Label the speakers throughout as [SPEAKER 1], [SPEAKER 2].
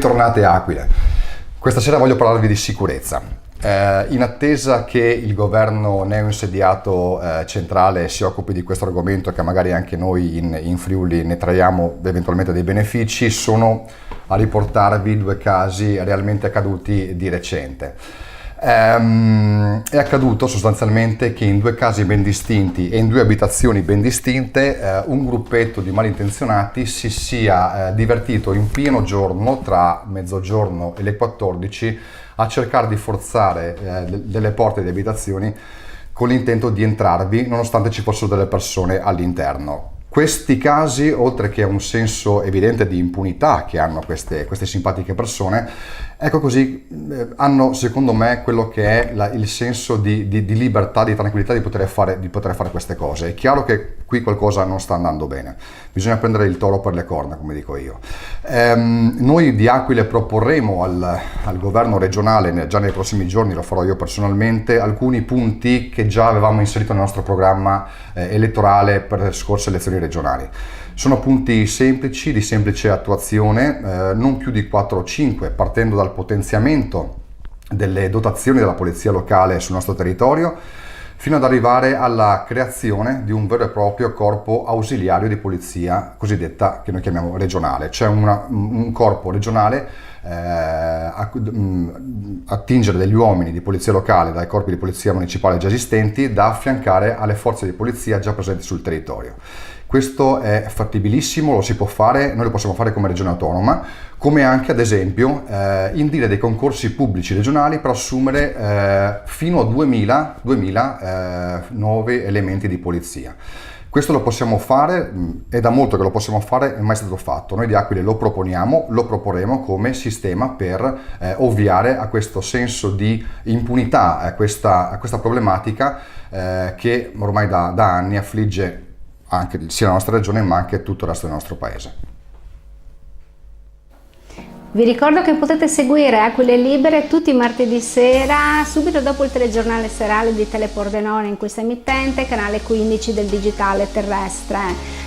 [SPEAKER 1] Bentornate Aquile. Questa sera voglio parlarvi di sicurezza. In attesa che il governo neoinsediato centrale si occupi di questo argomento, che magari anche noi in Friuli ne traiamo eventualmente dei benefici, sono a riportarvi due casi realmente accaduti di recente. È accaduto sostanzialmente che in due casi ben distinti e in due abitazioni ben distinte un gruppetto di malintenzionati si sia divertito in pieno giorno, tra mezzogiorno e le 14, a cercare di forzare delle porte di abitazioni con l'intento di entrarvi nonostante ci fossero delle persone all'interno. Questi casi, oltre che a un senso evidente di impunità che hanno queste simpatiche persone, ecco così, hanno secondo me quello che è il senso di libertà, di tranquillità di poter fare queste cose. È chiaro che qui qualcosa non sta andando bene, bisogna prendere il toro per le corna, come dico io. Noi di Aquile proporremo al governo regionale, già nei prossimi giorni, lo farò io personalmente, alcuni punti che già avevamo inserito nel nostro programma elettorale per le scorse elezioni regionali. Sono punti semplici, di semplice attuazione, non più di 4 o 5, partendo dal potenziamento delle dotazioni della polizia locale sul nostro territorio, fino ad arrivare alla creazione di un vero e proprio corpo ausiliario di polizia, cosiddetta, che noi chiamiamo regionale, cioè un corpo regionale attingere degli uomini di polizia locale dai corpi di polizia municipale già esistenti, da affiancare alle forze di polizia già presenti sul territorio. Questo è fattibilissimo, lo si può fare, noi lo possiamo fare come regione autonoma, come anche ad esempio indire dei concorsi pubblici regionali per assumere fino a 2000 nuovi elementi di polizia. Questo lo possiamo fare, è da molto che lo possiamo fare, è mai stato fatto. Noi di Aquile lo proponiamo, lo proporremo come sistema per ovviare a questo senso di impunità, a questa problematica che ormai da anni affligge anche sia la nostra regione ma anche tutto il resto del nostro paese.
[SPEAKER 2] Vi ricordo che potete seguire Aquile Libere tutti i martedì sera, subito dopo il telegiornale serale di Telepordenone in questa emittente, canale 15 del digitale terrestre.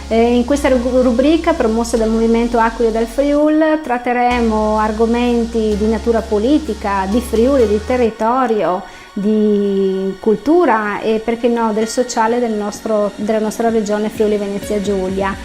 [SPEAKER 2] In questa rubrica, promossa dal Movimento Aquile del Friul, tratteremo argomenti di natura politica, di Friuli, di territorio, di cultura e perché no del sociale della nostra regione Friuli Venezia Giulia.